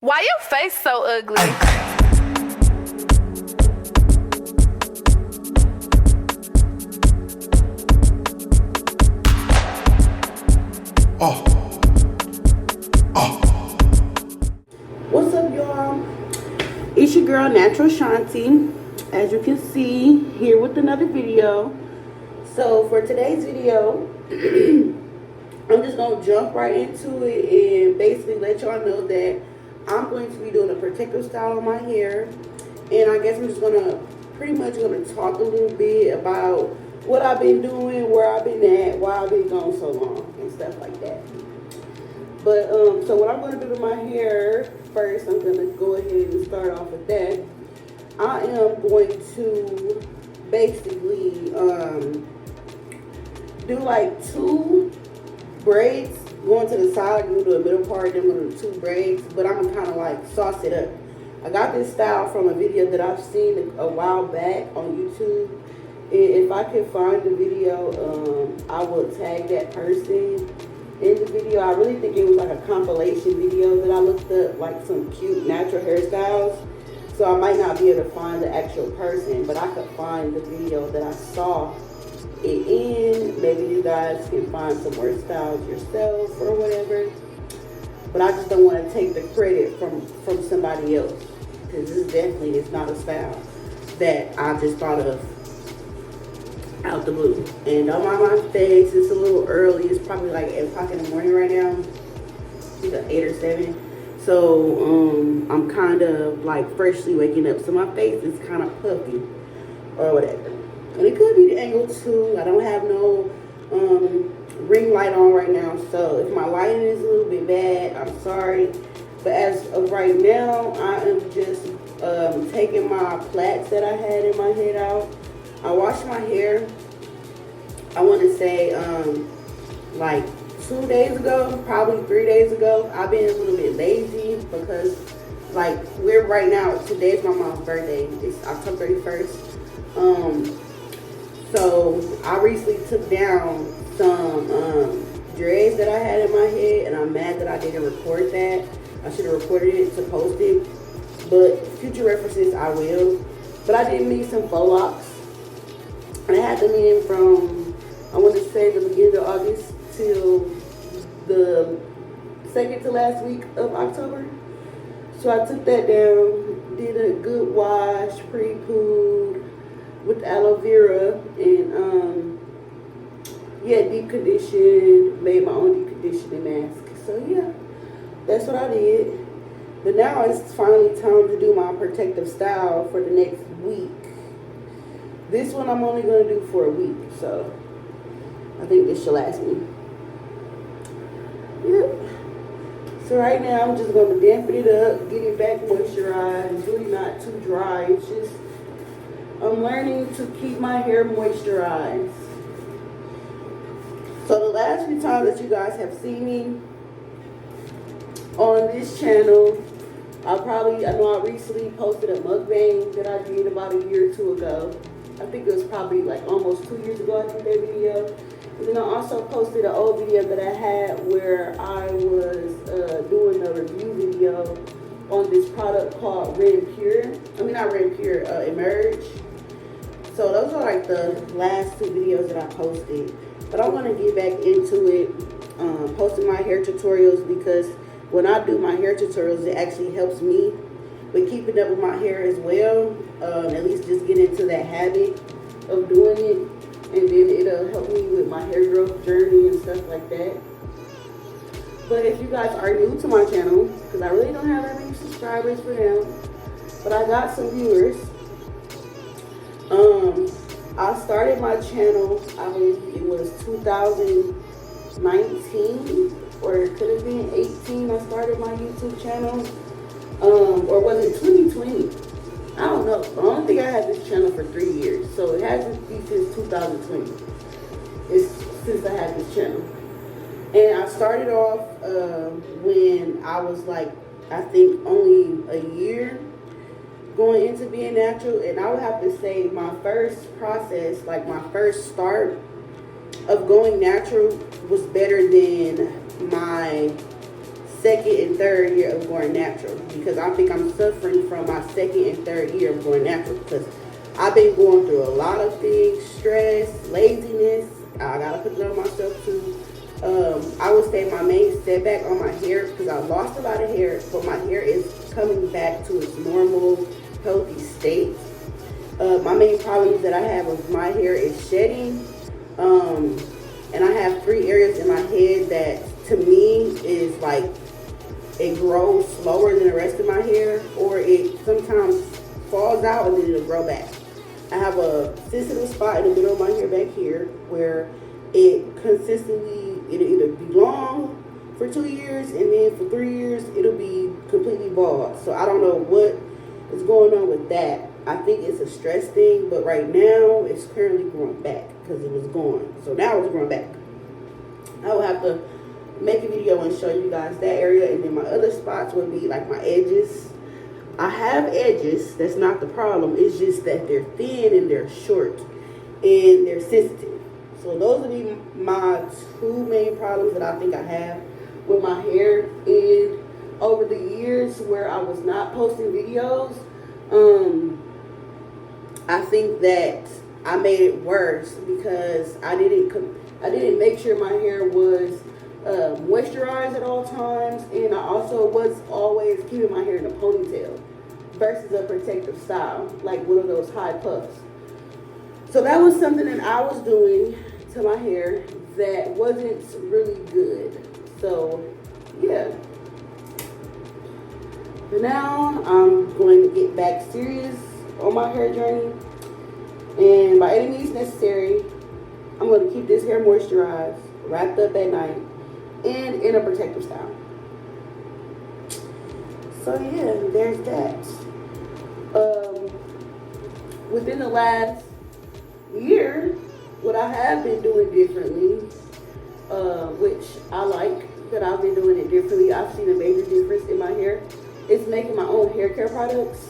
Why your face so ugly? What's up, y'all? It's your girl Natural Shanti. As you can see, here with another video. So for today's video, I'm just gonna jump right into it and basically let y'all know that I'm going to be doing a protective style on my hair, and I guess I'm just gonna pretty much gonna talk a little bit about what I've been doing, where I've been at, why I've been gone so long, and stuff like that. But so what I'm gonna do to my hair first, I'm gonna go ahead and start off with that. I am going to basically do like two braids going to the side. I'm gonna do a middle part, then I'm gonna do two braids, but I'm gonna kind of like sauce it up. I got this style from a video that I've seen a while back on YouTube. And if I can find the video, I will tag that person in the video. I really think it was like a compilation video that I looked up, like some cute natural hairstyles. So I might not be able to find the actual person, but I could find the video that I saw it in. Maybe you guys can find some more styles yourself or whatever. But I just don't want to take the credit from somebody else, because this definitely is not a style that I just thought of out the blue. And on my face, it's a little early. It's probably like 8 o'clock in the morning right now. It's either 8 or 7. So I'm kind of like freshly waking up. So my face is kind of puffy or whatever. And it could be the angle too. I don't have no ring light on right now. So if my lighting is a little bit bad, I'm sorry. But as of right now, I am just taking my plaits that I had in my head out. I washed my hair, I want to say like 2 days ago, probably 3 days ago. I've been a little bit lazy because like we're right now, today's my mom's birthday. It's October 31st. So I recently took down some dreads that I had in my head, and I'm mad that I didn't record that. I should have recorded it to post it, but future references I will. But I did meet some faux locks. And I had them in from, I want to say, the beginning of August till the second to last week of October. So I took that down, did a good wash, pre-pooed with aloe vera, and yeah, deep conditioned, made my own deep conditioning mask. So yeah, that's what I did. But now it's finally time to do my protective style for the next week. This one I'm only going to do for a week, so I think this should last me. Yep. So right now I'm just going to dampen it up, get it back moisturized. It's really not too dry. It's just, I'm learning to keep my hair moisturized. So the last few times that you guys have seen me on this channel, I know I recently posted a mukbang that I did about a year or two ago. I think it was probably like almost 2 years ago I did that video. And then I also posted an old video that I had where I was doing a review video on this product called Emerge. So those are like the last two videos that I posted. But I want to get back into it, posting my hair tutorials, because when I do my hair tutorials, it actually helps me with keeping up with my hair as well. At least just get into that habit of doing it, and then it'll help me with my hair growth journey and stuff like that. But if you guys are new to my channel, because I really don't have that many subscribers for now, but I got some viewers. I started my channel, I believe it was 2019, or it could have been 18. I started my YouTube channel, or was it 2020? I don't know. I don't think I had this channel for 3 years, so it hasn't been since 2020. It's since I had this channel. And I started off when I was like, I think only a year going into being natural. And I would have to say my first process, like my first start of going natural, was better than my second and third year of going natural, because I think I'm suffering from my second and third year of going natural, because I've been going through a lot of things: stress, laziness. I gotta put it on myself too. I would say my main setback on my hair, because I lost a lot of hair, but my hair is coming back to its normal, healthy state. My main problems that I have with my hair is shedding, and I have 3 areas in my head that to me is like it grows slower than the rest of my hair, or it sometimes falls out and then it'll grow back. I have a sensitive spot in the middle of my hair back here where it consistently, it'll either be long for 2 years and then for 3 years it'll be completely bald. So I don't know what is going on with that. I think it's a stress thing, but right now it's currently growing back because it was gone. So now it's growing back. I will have to make a video and show you guys that area, and then my other spots would be like my edges. I have edges, that's not the problem. It's just that they're thin and they're short and they're sensitive. So those would be my 2 main problems that I think I have with my hair. And over the years where I was not posting videos, I think that I made it worse because I didn't make sure my hair was moisturized at all times, and I also was always keeping my hair in a ponytail versus a protective style, like one of those high puffs. So that was something that I was doing to my hair that wasn't really good. So yeah. But now I'm going to get back serious on my hair journey, and by any means necessary, I'm going to keep this hair moisturized, wrapped up at night, and in a protective style. So yeah, there's that. Within the last year, what I have been doing differently, which I like that I've been doing it differently, I've seen a major difference in my hair, is making my own hair care products.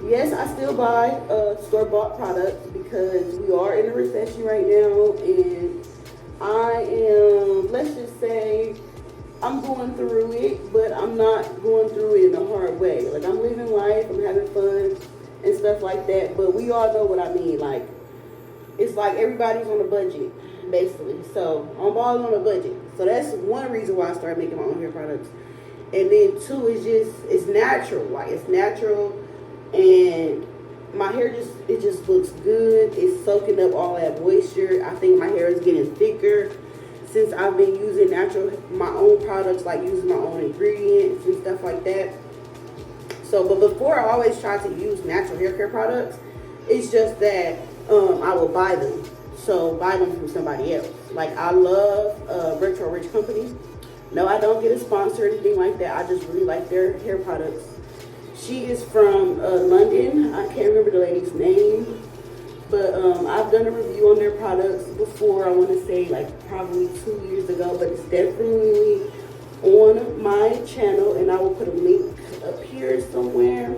Yes, I still buy store-bought products because we are in a recession right now, and I am, let's just say, I'm going through it, but I'm not going through it in a hard way. Like, I'm living life, I'm having fun and stuff like that, but we all know what I mean. Like, it's like everybody's on a budget, basically. So I'm balling on a budget. So that's one reason why I started making my own hair products. And then 2 is just, it's natural. Like, it's natural, and my hair just looks good. It's soaking up all that moisture. I think my hair is getting thicker since I've been using my own products, like using my own ingredients and stuff like that. So, but before I always tried to use natural hair care products. It's just that I will buy them. So buy them from somebody else. Like, I love Retro Rich Company. No, I don't get a sponsor or anything like that. I just really like their hair products. She is from London. I can't remember the lady's name, but I've done a review on their products before. I want to say like probably 2 years ago, but it's definitely on my channel, and I will put a link up here somewhere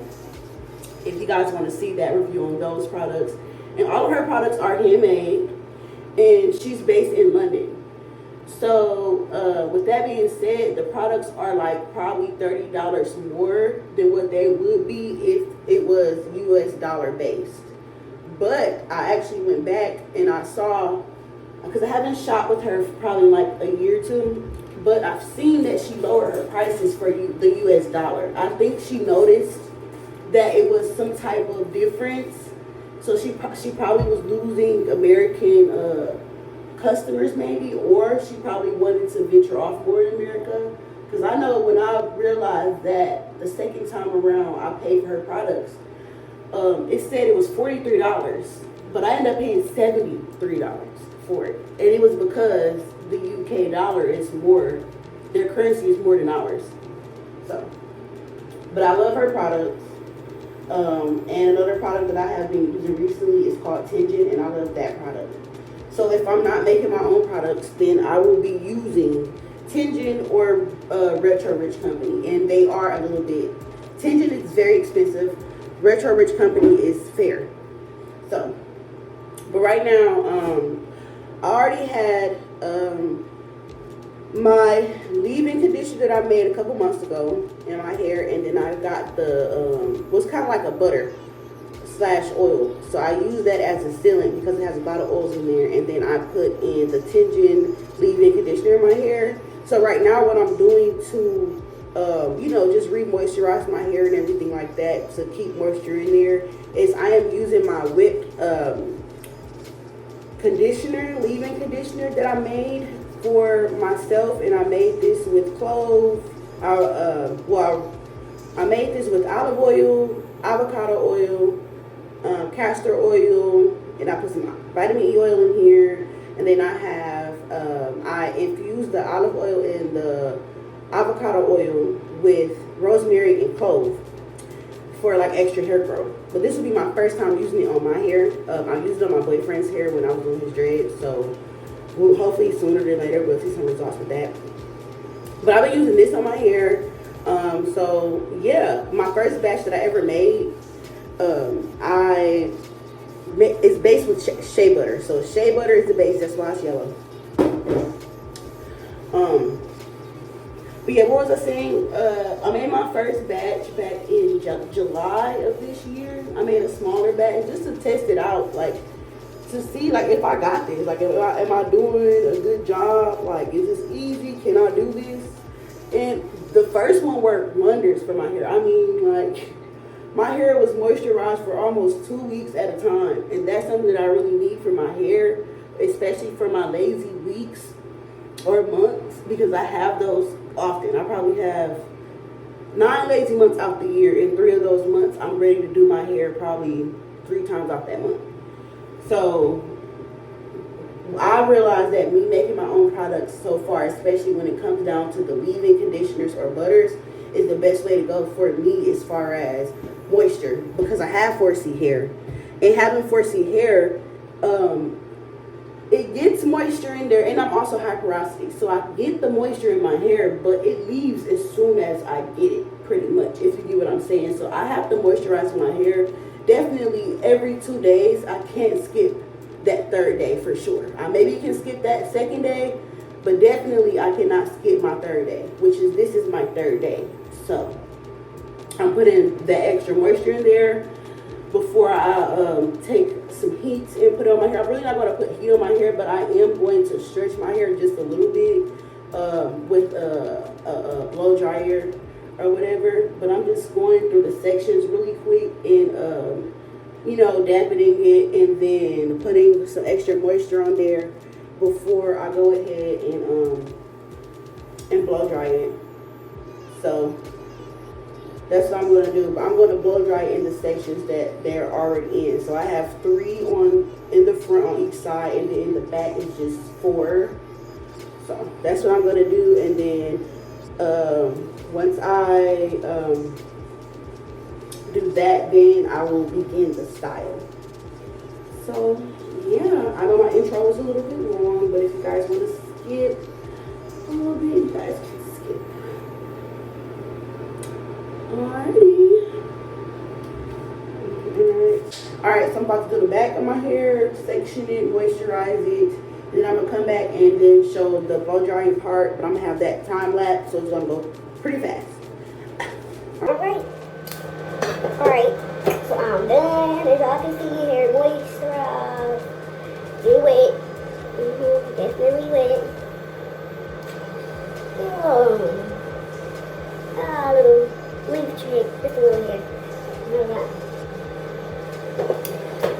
if you guys want to see that review on those products. And all of her products are handmade, and she's based in London. So with that being said, the products are like probably $30 more than what they would be if it was US dollar based. But I actually went back and I saw, because I haven't shopped with her for probably like a year or two, but I've seen that she lowered her prices for the US dollar. I think she noticed that it was some type of difference. So she probably was losing American customers maybe, or she probably wanted to venture off more in America. Because I know when I realized that the second time around I paid for her products, it said it was $43, but I ended up paying $73 for it. And it was because the UK dollar is more, their currency is more than ours. So, but I love her products. And another product that I have been using recently is called Tension, and I love that product. So if I'm not making my own products, then I will be using Tension or Retro Rich Company, and they are a little bit. Tension is very expensive. Retro Rich Company is fair. So, but right now, I already had my leave-in conditioner that I made a couple months ago in my hair, and then I got the what's kind of like a butter slash oil. So I use that as a sealant because it has a lot of oils in there, and then I put in the Tension leave-in conditioner in my hair. So right now what I'm doing to you know, just re-moisturize my hair and everything like that to keep moisture in there is I am using my whipped conditioner, leave-in conditioner that I made for myself, and I made this with clove. I made this with olive oil, avocado oil, castor oil, and I put some vitamin E oil in here, and then I have I infused the olive oil and the avocado oil with rosemary and clove for like extra hair growth. But this will be my first time using it on my hair. I used it on my boyfriend's hair when I was doing his dreads, so we'll hopefully sooner than later we'll see some results with that. But I've been using this on my hair. So yeah, my first batch that I ever made, it's based with shea butter. So shea butter is the base, that's why it's yellow. But yeah, what was I saying? I made my first batch back in July of this year. I made a smaller batch just to test it out, like to see like if I got this, like am I doing a good job? Like, is this easy? Can I do this? And the first one worked wonders for my hair. I mean, like, my hair was moisturized for almost 2 weeks at a time, and that's something that I really need for my hair, especially for my lazy weeks or months, because I have those often. I probably have 9 lazy months out the year, and 3 of those months I'm ready to do my hair probably 3 times out that month. So I realized that me making my own products so far, especially when it comes down to the leave-in conditioners or butters, is the best way to go for me as far as moisture, because I have 4C hair, and having 4C hair, it gets moisture in there, and I'm also high porosity, so I get the moisture in my hair, but it leaves as soon as I get it, pretty much, if you get what I'm saying. So I have to moisturize my hair definitely every 2 days. I can't skip that 3rd day for sure. I maybe can skip that 2nd day, but definitely I cannot skip my 3rd day, which is, this is my 3rd day. So I'm putting the extra moisture in there before I take some heat and put it on my hair. I'm really not going to put heat on my hair, but I am going to stretch my hair just a little bit with a blow dryer or whatever. But I'm just going through the sections really quick and you know, dampening it, and then putting some extra moisture on there before I go ahead and blow dry it. So that's what I'm going to do. But I'm going to blow dry in the sections that they're already in. So I have 3 in the front on each side, and then in the back is just 4. So that's what I'm going to do. And then once I do that, then I will begin the style. So yeah, I know my intro was a little bit long, but if you guys want to skip a little bit, you guys can skip. Alrighty. Alright, so I'm about to do the back of my hair, section it, moisturize it, and then I'm gonna come back and then show the blow drying part, but I'm gonna have that time lapse, so it's gonna go pretty fast. Alright, so I'm done. As y'all can see, hair moisturized. Get wet. Definitely wet. Little leaf trick. Just a little hair.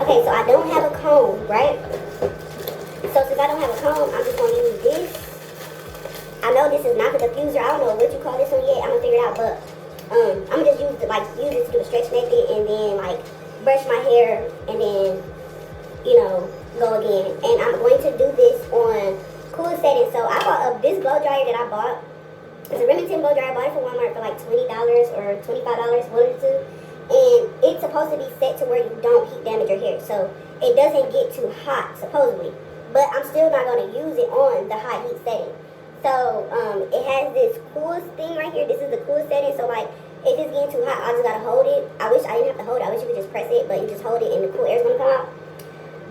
Okay, so I don't have a comb, right? So since I don't have a comb, I'm just going to use this. I know this is not the diffuser. I don't know what you call this one yet. I'm going to figure it out, but I'm gonna just use this to do a stretch method, and then like brush my hair, and then go again. And I'm going to do this on cool settings. So I bought this blow dryer that I bought. It's a Remington blow dryer. I bought it from Walmart for like $20 or $25, one of the two. And it's supposed to be set to where you don't heat damage your hair, so it doesn't get too hot supposedly. But I'm still not gonna use it on the high heat setting. So it has this cool thing right here. This is the cool setting. So like if it's getting too hot, I just gotta hold it. I wish I didn't have to hold it. I wish you could just press it, but you just hold it and the cool air's gonna come out.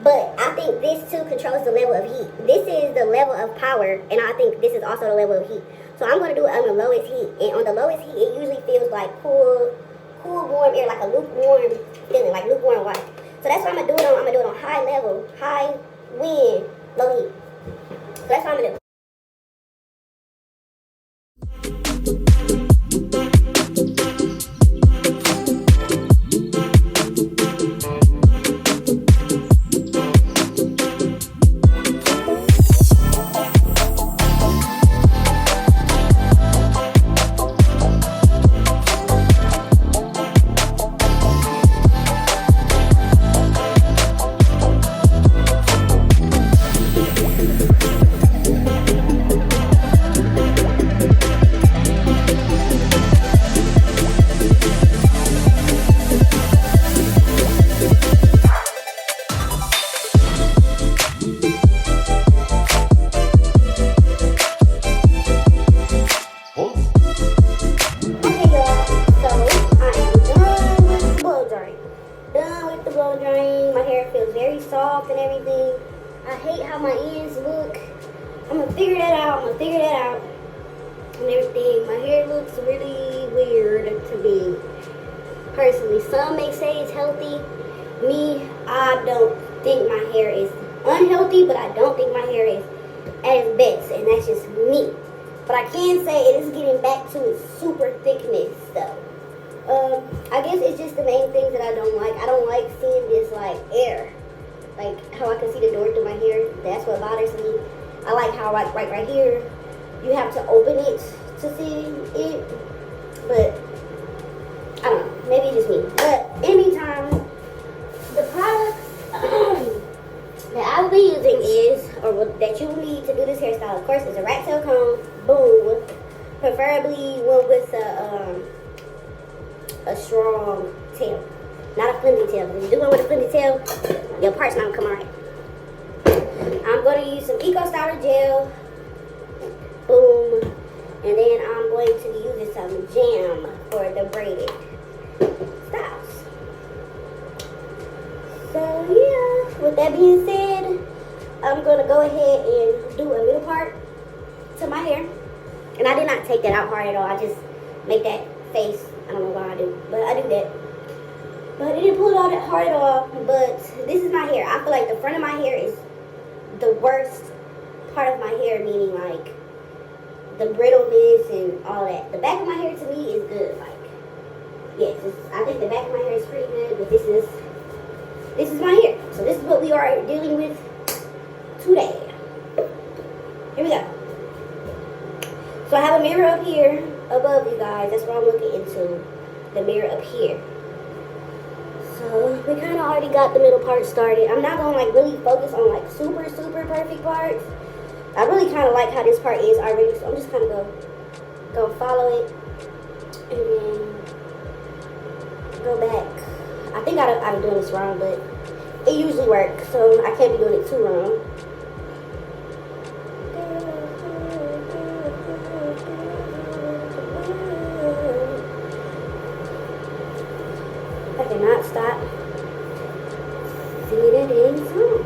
But I think this too controls the level of heat. This is the level of power, and I think this is also the level of heat. So I'm going to do it on the lowest heat. And on the lowest heat, it usually feels like cool, warm air, like a lukewarm feeling, like lukewarm water. So that's what I'm going to do it on. I'm going to do it on high level, high wind, low heat. So that's what I'm going to do. Soft and everything. I hate how my ends look. I'm gonna figure that out. And everything. My hair looks really weird to me, personally. Some may say it's healthy. Me, I don't think my hair is unhealthy, but I don't think my hair is at its best, and that's just me. But I can say it is getting back to its super thickness, though. I guess it's just the main things that I don't like. I don't like seeing this like air. Like how I can see the door through my hair. That's what bothers me. I like how right here, you have to open it to see it. But I don't know. Maybe it's just me. But in the meantime, the products that I will be using is, or that you will need to do this hairstyle, of course, is a rat tail comb. Boom. Preferably one with a strong tail. Not a flimsy tail. If you do one with a flimsy tail, your part's not gonna come right. I'm going to use some Eco Styler gel. Boom. And then I'm going to be using some jam for the braided styles. So yeah, with that being said, I'm going to go ahead and do a middle part to my hair. And I did not take that out hard at all. I just make that face. I don't know why I do, but I do that. But it didn't pull it all that hard at all. But this is my hair. I feel like the front of my hair is the worst part of my hair, meaning like the brittleness and all that. The back of my hair to me is good. Like, yes, I think the back of my hair is pretty good. But this is my hair. So this is what we are dealing with today. Here we go. So I have a mirror up here above you guys. That's what I'm looking into. The mirror up here. So we kind of already got the middle part started. I'm not gonna like really focus on like super perfect parts. I really kind of like how this part is already, so I'm just kind of gonna follow it and then go back. I think I'm doing this wrong, but it usually works, so I can't be doing it too wrong. I cannot stop singing it in song.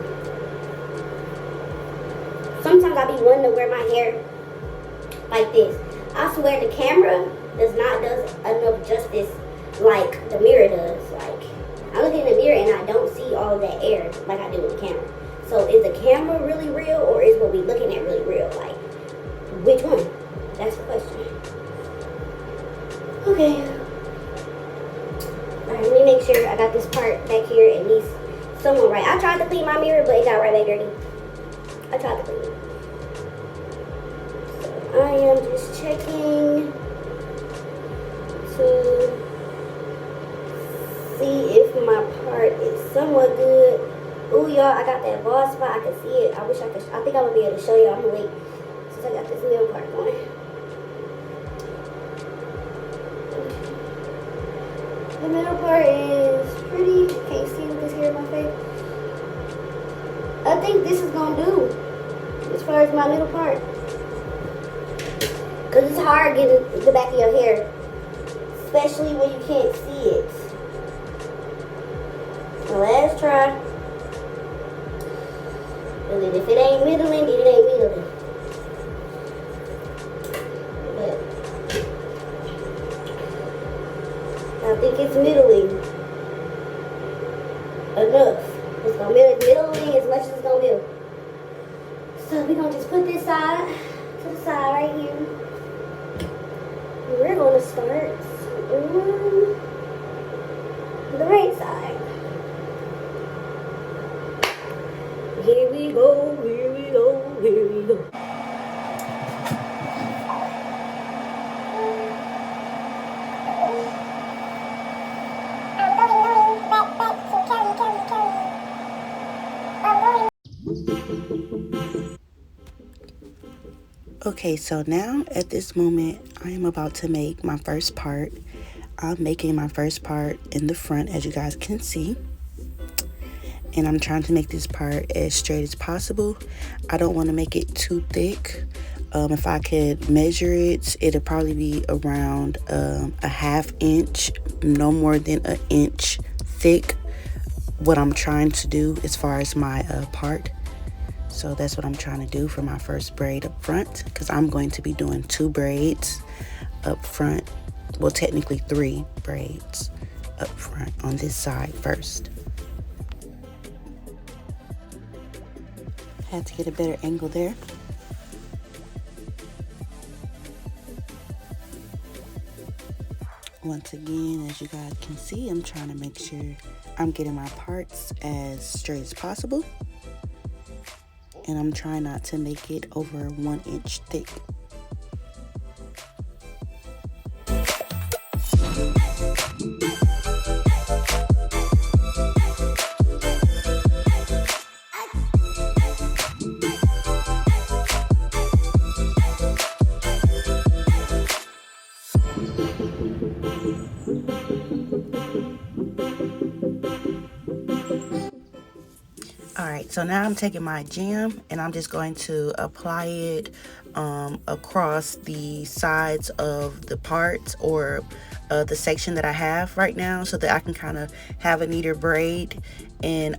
Sometimes I be wanting to wear my hair like this. I swear the camera does enough justice like the mirror does. Like, I look in the mirror and I don't see all of that air like I do with the camera. So is the camera really real, or is what we looking at really real? Like, which one? That's the question. Okay. Alright, let me make sure I got this part back here at least somewhat right. I tried to clean my mirror, but it got right back dirty. I tried to clean it. So I am just checking to see if my part is somewhat good. Ooh, y'all, I got that bald spot. I can see it. I wish I could. I think I would be able to show y'all. I'm gonna wait since I got this middle part going. The middle part is pretty. Can't see with this hair in my face. I think this is gonna do as far as my middle part, cause it's hard getting the back of your hair, especially when you can't see it. So let's try. it's middling enough. It's gonna middling as much as it's gonna middle. So we're gonna just put this side to the side right here. We're gonna start on the right side. Here we go, here we go, here we go. Okay, so now at this moment, I am about to make my first part. I'm making my first part in the front, as you guys can see. And I'm trying to make this part as straight as possible. I don't want to make it too thick. If I could measure it, it'll probably be around a ½ inch, no more than an inch thick, what I'm trying to do as far as my part. So that's what I'm trying to do for my first braid up front, because I'm going to be doing 2 braids up front. Well, technically 3 braids up front on this side first. Had to get a better angle there. Once again, as you guys can see, I'm trying to make sure I'm getting my parts as straight as possible. And I'm trying not to make it over 1 inch thick. Alright, so now I'm taking my jam and I'm just going to apply it across the sides of the parts, or the section that I have right now, so that I can kind of have a neater braid, and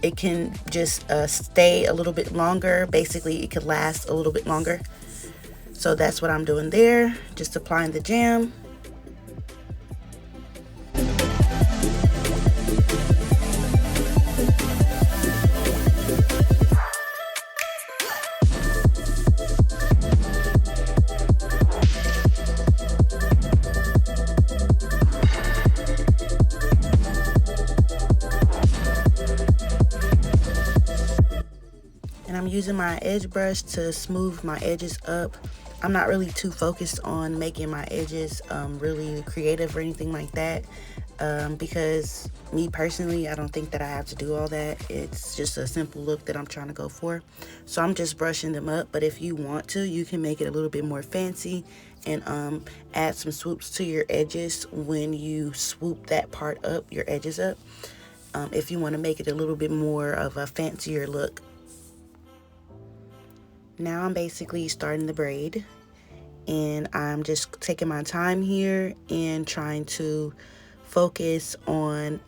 it can just stay a little bit longer. Basically, it could last a little bit longer. So that's what I'm doing there, just applying the jam. And I'm using my edge brush to smooth my edges up. I'm not really too focused on making my edges really creative or anything like that, because me personally, I don't think that I have to do all that. It's just a simple look that I'm trying to go for. So I'm just brushing them up, but if you want to, you can make it a little bit more fancy and add some swoops to your edges when you swoop that part up, your edges up, if you want to make it a little bit more of a fancier look. Now I'm basically starting the braid, and I'm just taking my time here and trying to focus on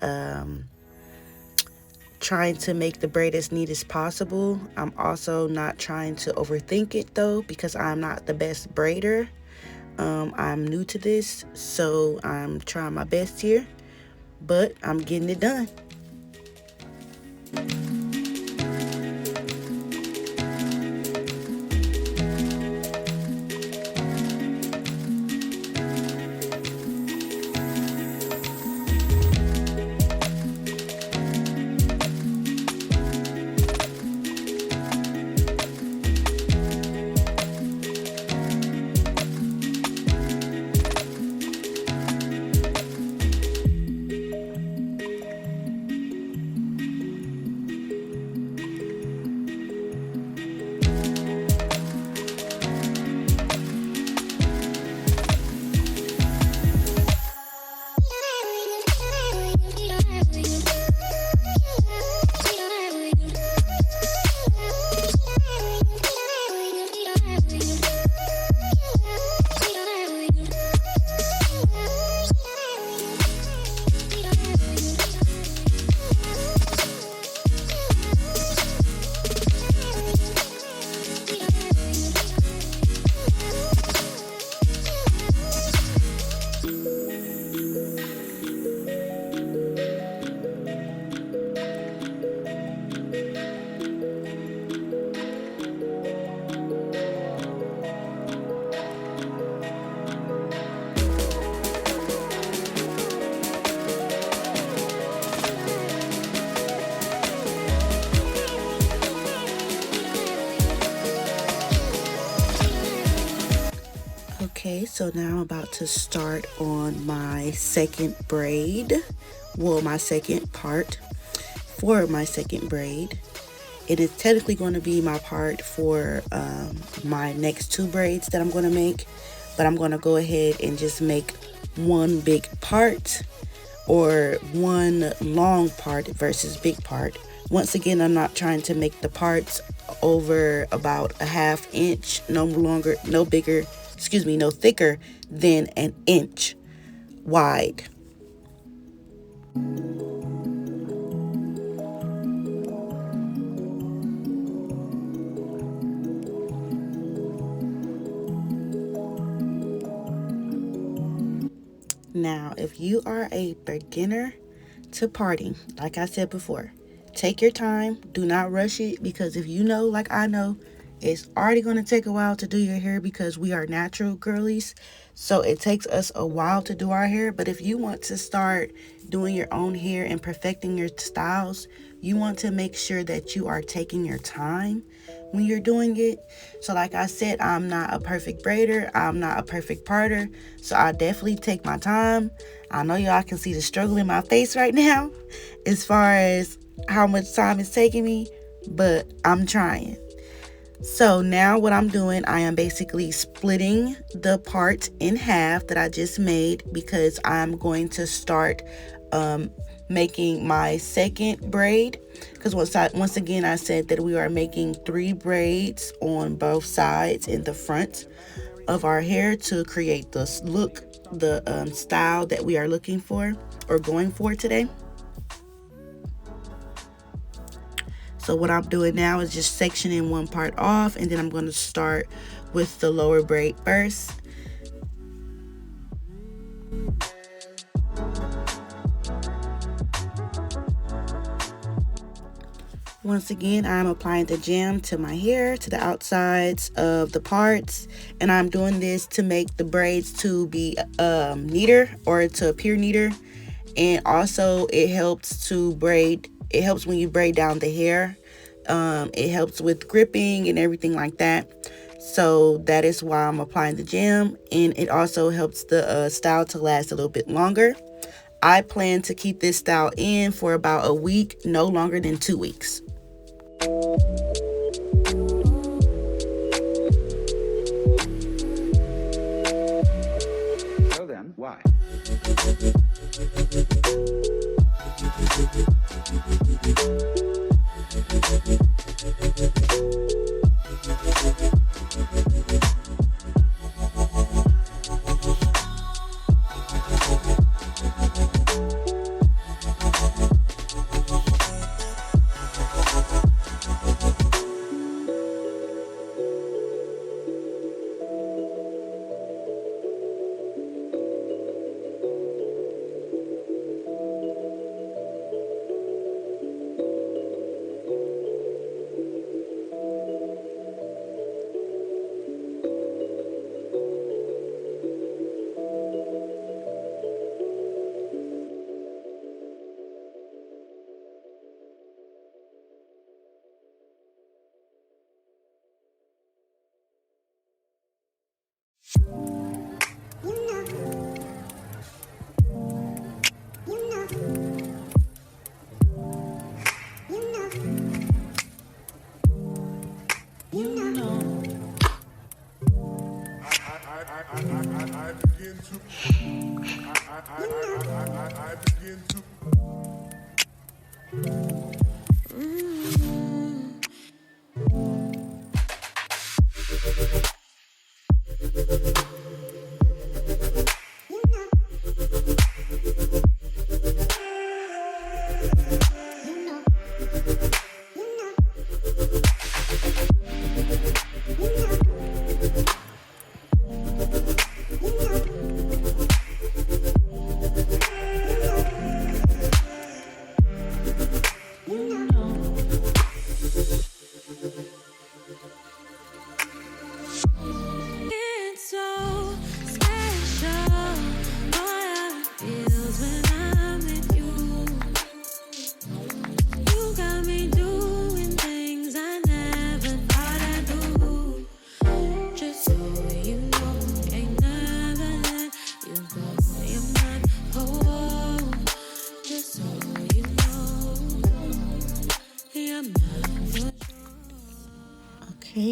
trying to make the braid as neat as possible. I'm also not trying to overthink it though, because I'm not the best braider. I'm new to this, so I'm trying my best here, but I'm getting it done. So now I'm about to start on my second braid. Well, my second part for my second braid. It is technically going to be my part for my next 2 braids that I'm going to make. But I'm going to go ahead and just make one big part or one long part versus big part. Once again, I'm not trying to make the parts over about a ½ inch, no thicker than an inch wide. Now, if you are a beginner to parting, like I said before, take your time. Do not rush it, because if you know, like I know, it's already going to take a while to do your hair because we are natural girlies. So it takes us a while to do our hair. But if you want to start doing your own hair and perfecting your styles, you want to make sure that you are taking your time when you're doing it. So like I said, I'm not a perfect braider. I'm not a perfect parter. So I definitely take my time. I know y'all can see the struggle in my face right now as far as how much time it's taking me, but I'm trying. So now what I'm doing, I am basically splitting the part in half that I just made, because I'm going to start making my second braid. Because once again I said that we are making 3 braids on both sides in the front of our hair to create this look, the style that we are looking for or going for today. So what I'm doing now is just sectioning one part off, and then I'm going to start with the lower braid first. Once again, I'm applying the jam to my hair, to the outsides of the parts, and I'm doing this to make the braids to be neater, or to appear neater. And also it helps to braid. It helps when you braid down the hair. It helps with gripping and everything like that. So that is why I'm applying the jam, and it also helps the style to last a little bit longer. I plan to keep this style in for about a week, no longer than 2 weeks. So then, why? I begin to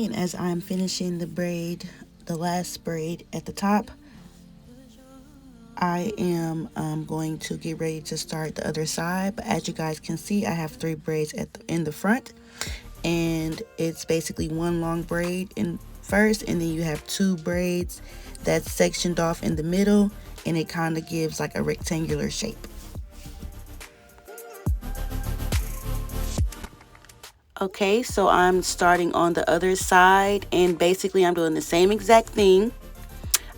Okay, and as I'm finishing the braid, the last braid at the top, I am going to get ready to start the other side. But as you guys can see, I have 3 braids in the front, and it's basically one long braid in first, and then you have 2 braids that's sectioned off in the middle, and it kind of gives like a rectangular shape. Okay, so I'm starting on the other side, and basically I'm doing the same exact thing.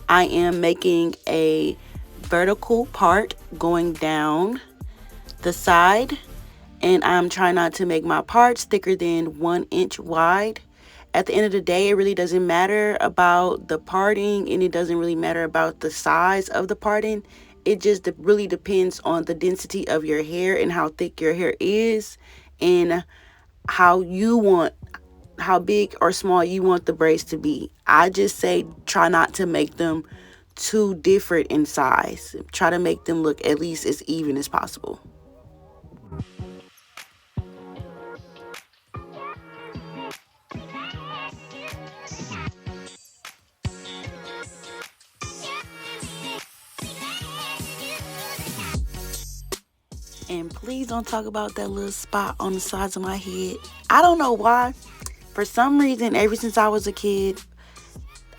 I am making a vertical part going down the side, and I'm trying not to make my parts thicker than 1 inch wide. At the end of the day, it really doesn't matter about the parting, and it doesn't really matter about the size of the parting. It just really depends on the density of your hair and how thick your hair is, and how big or small you want the braids to be. I just say try not to make them too different in size. Try to make them look at least as even as possible. And please don't talk about that little spot on the sides of my head. I don't know why. For some reason, ever since I was a kid,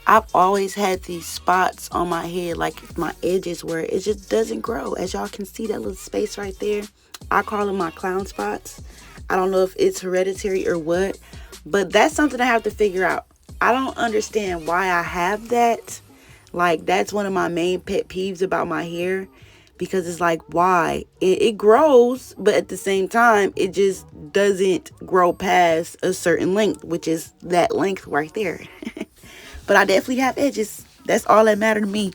I've always had these spots on my head, like my edges, where it just doesn't grow. As y'all can see, that little space right there, I call them my clown spots. I don't know if it's hereditary or what, but that's something I have to figure out. I don't understand why I have that. Like, that's one of my main pet peeves about my hair, because it's like, why? It grows, but at the same time, it just doesn't grow past a certain length, which is that length right there. But I definitely have edges. That's all that matters to me.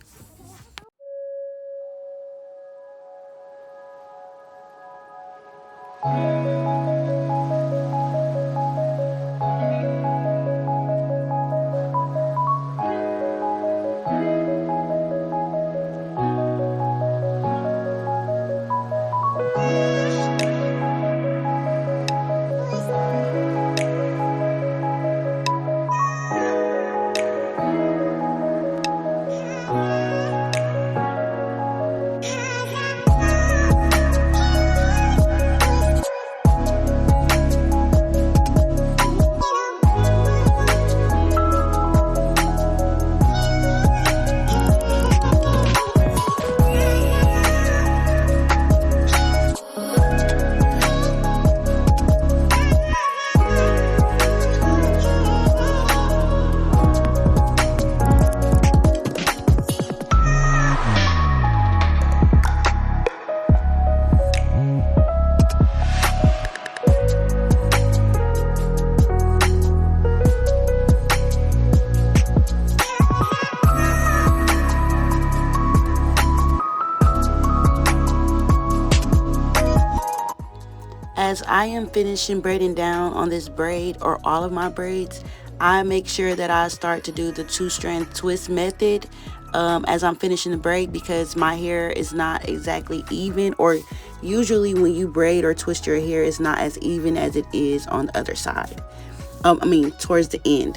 As I am finishing braiding down on this braid, or all of my braids, I make sure that I start to do the 2-strand twist method as I'm finishing the braid, because my hair is not exactly even, or usually when you braid or twist your hair, it's not as even as it is on the other side. Towards the end.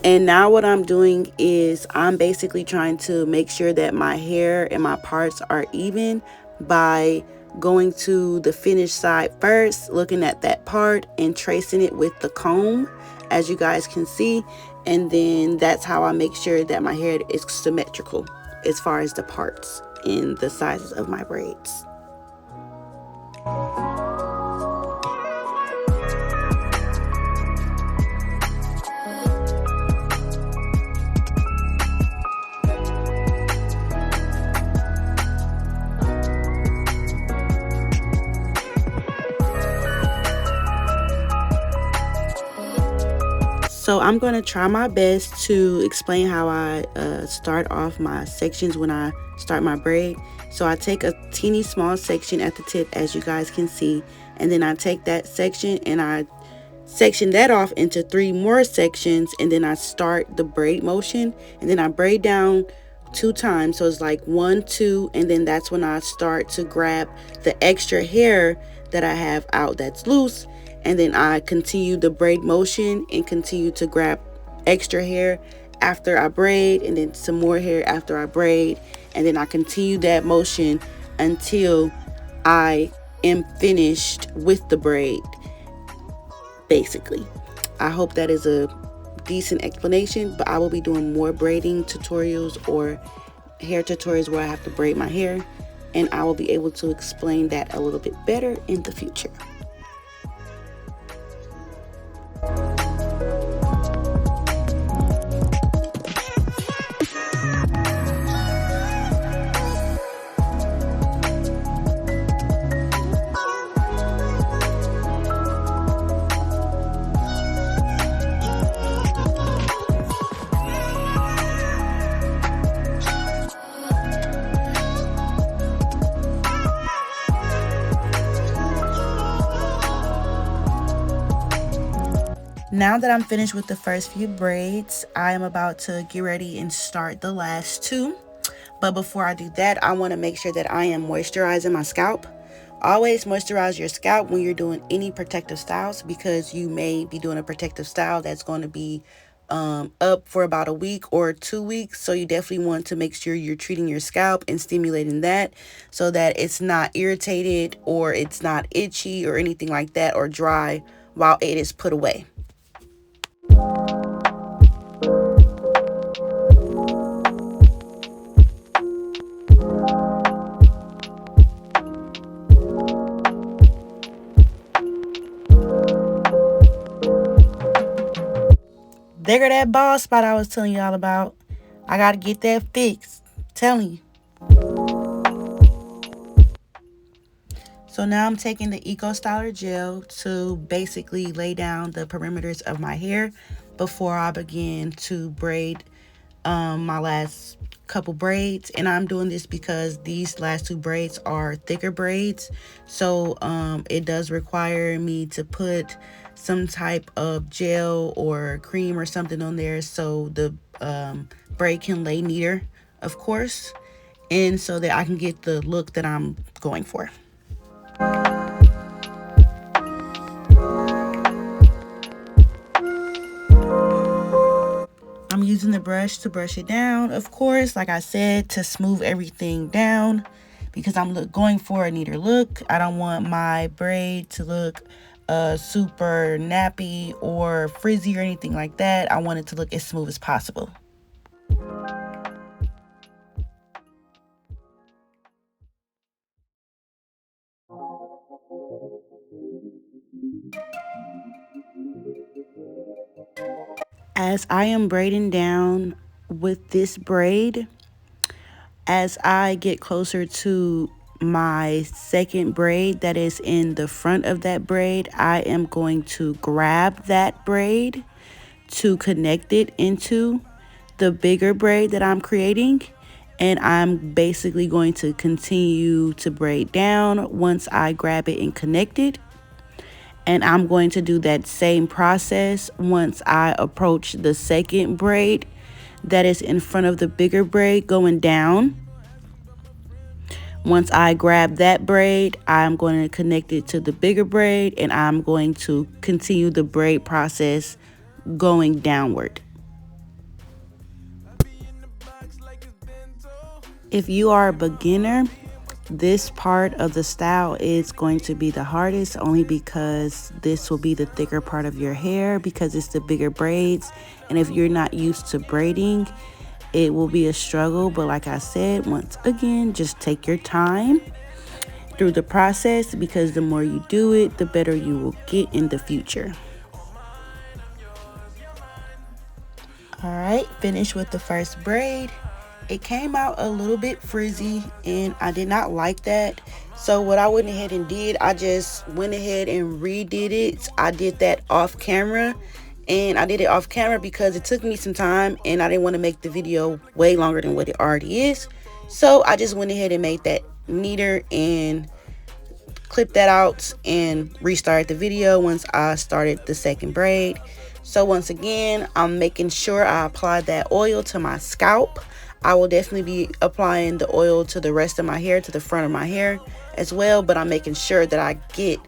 And now what I'm doing is I'm basically trying to make sure that my hair and my parts are even by going to the finished side first, looking at that part and tracing it with the comb, as you guys can see. And then that's how I make sure that my hair is symmetrical as far as the parts and the sizes of my braids. So I'm going to try my best to explain how I start off my sections when I start my braid. So I take a teeny small section at the tip, as you guys can see, and then I take that section and I section that off into 3 more sections, and then I start the braid motion, and then I braid down 2 times. So it's like 1, 2, and then that's when I start to grab the extra hair that I have out that's loose, and then I continue the braid motion and continue to grab extra hair after I braid, and then some more hair after I braid, and then I continue that motion until I am finished with the braid, basically. I hope that is a decent explanation, but I will be doing more braiding tutorials or hair tutorials where I have to braid my hair, and I will be able to explain that a little bit better in the future. Now that I'm finished with the first few braids, I am about to get ready and start the last two. But before I do that, I want to make sure that I am moisturizing my scalp. Always moisturize your scalp when you're doing any protective styles, because you may be doing a protective style that's going to be up for about a week or 2 weeks. So you definitely want to make sure you're treating your scalp and stimulating that so that it's not irritated or it's not itchy or anything like that, or dry while it is put away. There go that bald spot I was telling y'all about. I gotta get that fixed. I'm telling you. So now I'm taking the Eco Styler gel to basically lay down the perimeters of my hair before I begin to braid my last couple braids. And I'm doing this because these last two braids are thicker braids, so it does require me to put some type of gel or cream or something on there so the braid can lay neater, of course, and so that I can get the look that I'm going for. I'm using the brush to brush it down, of course, like I said, to smooth everything down, because I'm going for a neater look. I don't want my braid to look super nappy or frizzy or anything like that. I want it to look as smooth as possible. As I am braiding down with this braid, as I get closer to my second braid that is in the front of that braid, I am going to grab that braid to connect it into the bigger braid that I'm creating, and I'm basically going to continue to braid down once I grab it and connect it. And I'm going to do that same process once I approach the second braid that is in front of the bigger braid going down. Once I grab that braid, I'm going to connect it to the bigger braid, and I'm going to continue the braid process going downward. If you are a beginner, this part of the style is going to be the hardest, only because this will be the thicker part of your hair because it's the bigger braids. And if you're not used to braiding, it will be a struggle. But like I said, once again, just take your time through the process, because the more you do it, the better you will get in the future. All right, finished with the first braid. It came out a little bit frizzy, and I did not like that. So what I went ahead and did, I just went ahead and redid it. I did that off camera, and I did it off camera because it took me some time and I didn't want to make the video way longer than what it already is. So I just went ahead and made that neater and clipped that out and restarted the video once I started the second braid. So once again, I'm making sure I apply that oil to my scalp. I will definitely be applying the oil to the rest of my hair, to the front of my hair as well, but I'm making sure that I get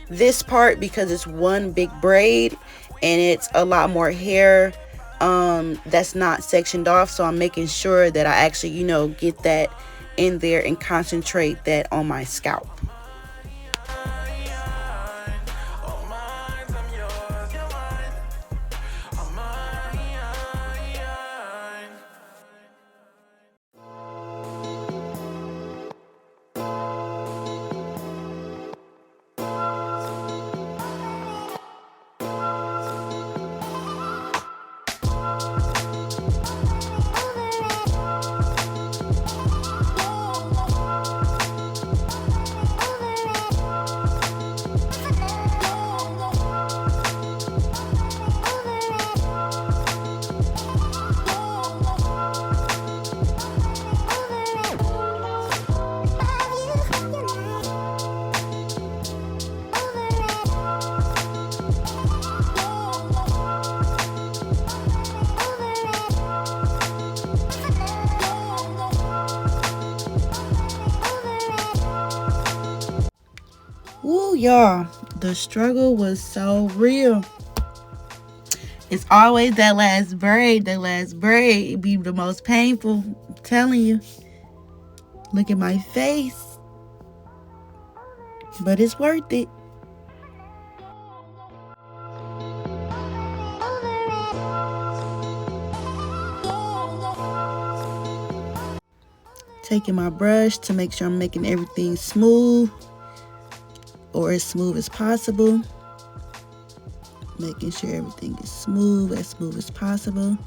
this part because it's one big braid and it's a lot more hair that's not sectioned off. So I'm making sure that I actually, you know, get that in there and concentrate that on my scalp. Woo, y'all, the struggle was so real. It's always that last braid. It be the most painful. I'm telling you. Look at my face. But it's worth it. Taking my brush to make sure I'm making everything smooth, or as smooth as possible. Making sure everything is smooth as possible.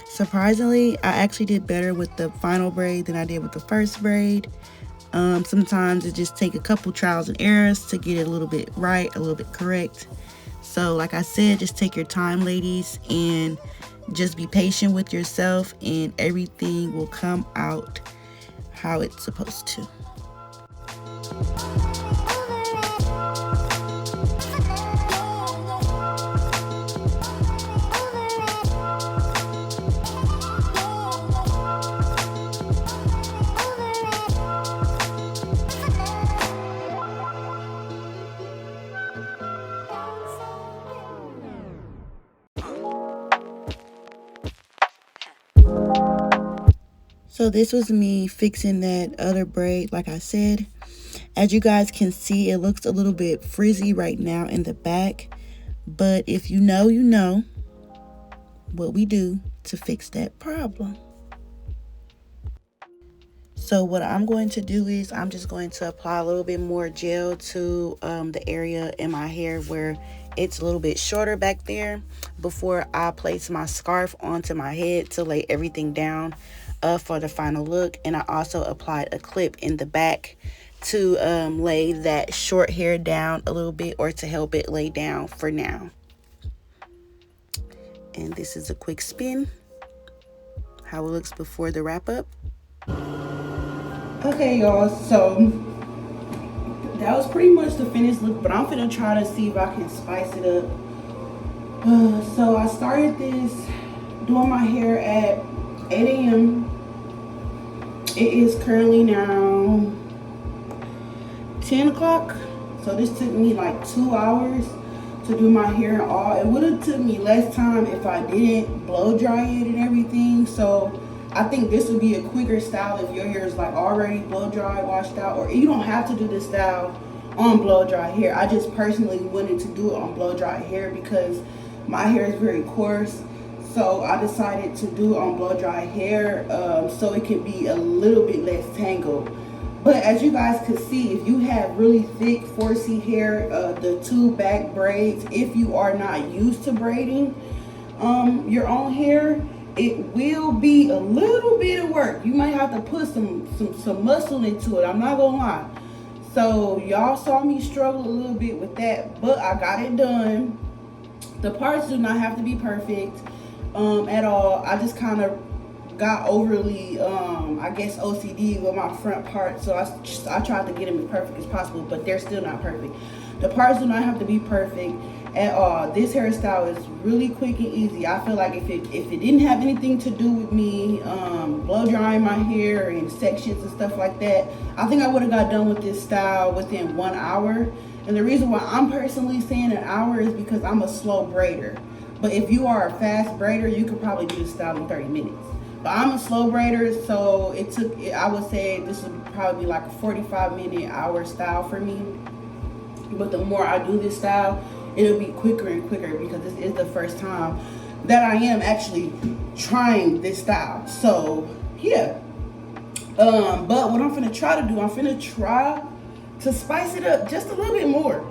Surprisingly, I actually did better with the final braid than I did with the first braid. Sometimes it just takes a couple trials and errors to get it a little bit right, a little bit correct. So like I said, just take your time, ladies, and just be patient with yourself, and everything will come out how it's supposed to. So this was me fixing that other braid. Like I said, as you guys can see, it looks a little bit frizzy right now in the back. But if you know, you know what we do to fix that problem. So what I'm going to do is I'm just going to apply a little bit more gel to the area in my hair where it's a little bit shorter back there before I place my scarf onto my head to lay everything down for the final look. And I also applied a clip in the back to lay that short hair down a little bit, or to help it lay down for now. And this is a quick spin, how it looks before the wrap up. Okay, y'all, so that was pretty much the finished look, but I'm finna try to see if I can spice it up. So I started this doing my hair at 8 a.m. It is currently now 10 o'clock. So this took me like 2 hours to do my hair and all. It would have took me less time if I didn't blow dry it and everything. So I think this would be a quicker style if your hair is like already blow dry, washed out, or you don't have to do this style on blow dry hair. I just personally wanted to do it on blow dry hair because my hair is very coarse. So I decided to do it on blow dry hair so it can be a little bit less tangled. But as you guys can see, if you have really thick 4C hair, the 2 back braids, if you are not used to braiding your own hair, it will be a little bit of work. You might have to put some muscle into it, I'm not gonna lie. So y'all saw me struggle a little bit with that, but I got it done. The parts do not have to be perfect at all. I just kind of got overly I guess OCD with my front part, so I tried to get them as perfect as possible, but they're still not perfect. The parts do not have to be perfect at all. This hairstyle is really quick and easy. I feel like if it didn't have anything to do with me blow drying my hair in sections and stuff like that, I think I would have got done with this style within 1 hour. And the reason why I'm personally saying an hour is because I'm a slow braider. But if you are a fast braider, you could probably do this style in 30 minutes. But I'm a slow braider, so I would say this would probably be like a 45-minute hour style for me. But the more I do this style, it'll be quicker and quicker because this is the first time that I am actually trying this style. So yeah. But what I'm finna try to do, I'm finna try to spice it up just a little bit more.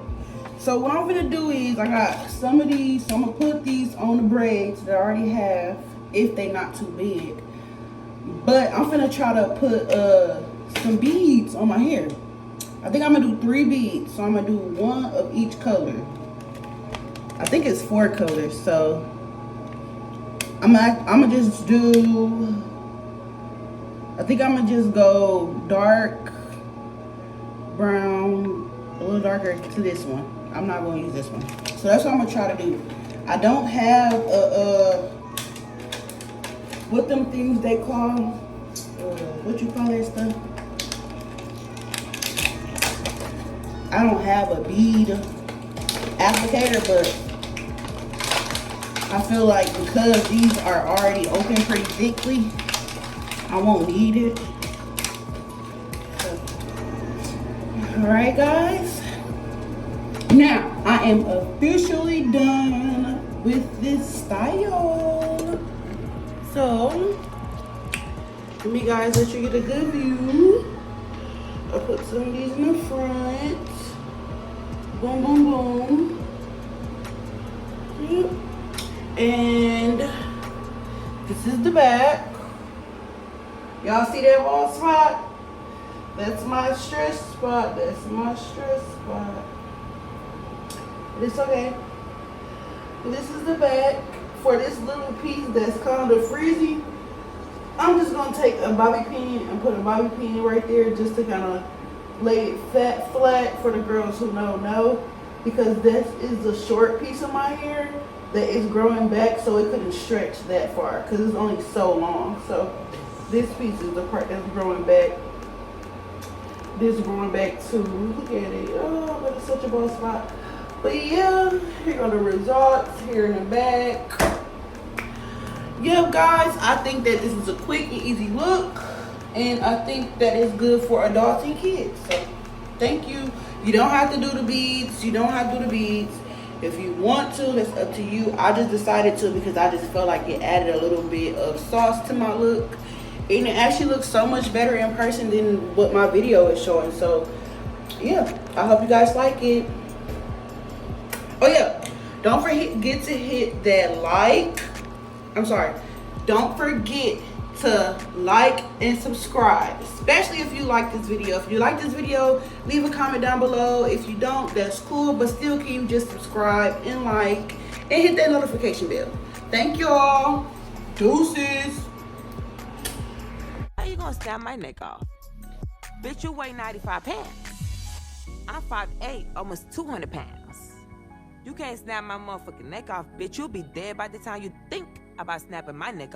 So what I'm gonna do is I got some of these, so I'm gonna put these on the braids that I already have if they not too big. But I'm gonna try to put some beads on my hair. I think I'm gonna do 3 beads, so I'm gonna do 1 of each color. I think it's 4 colors, so I'm gonna just do, I think I'm gonna just go dark brown, a little darker to this one. I'm not going to use this one. So that's what I'm going to try to do. I don't have what them things they call, what you call that stuff? I don't have a bead applicator, but I feel like because these are already open pretty thickly, I won't need it. All right, guys. Now, I am officially done with this style. So, let me guys let you get a good view. I'll put some of these in the front. Boom, boom, boom. Yep. And this is the back. Y'all see that bald spot? That's my stress spot. That's my stress spot. It's okay. This is the back. For this little piece that's kind of frizzy, I'm just gonna take a bobby pin and put a bobby pin right there just to kind of lay it flat for the girls who know, because this is a short piece of my hair that is growing back, so it couldn't stretch that far because it's only so long. So this piece is the part that's growing back. This growing back too. Look at it. Oh, but it's such a bald spot. But yeah, here are the results here in the back. Yeah, guys, I think that this is a quick and easy look, and I think that is good for adults and kids. So thank you. You don't have to do the beads. You don't have to do the beads. If you want to, that's up to you. I just decided to because I just felt like it added a little bit of sauce to my look. And it actually looks so much better in person than what my video is showing. So yeah, I hope you guys like it. Oh yeah, don't forget to hit that like. Don't forget to like and subscribe, especially if you like this video. If you like this video, leave a comment down below. If you don't, that's cool, but still can you just subscribe and like and hit that notification bell. Thank y'all. Deuces. How you gonna snap my neck off? Bitch, you weigh 95 pounds. I'm 5'8", almost 200 pounds. You can't snap my motherfucking neck off, bitch. You'll be dead by the time you think about snapping my neck off.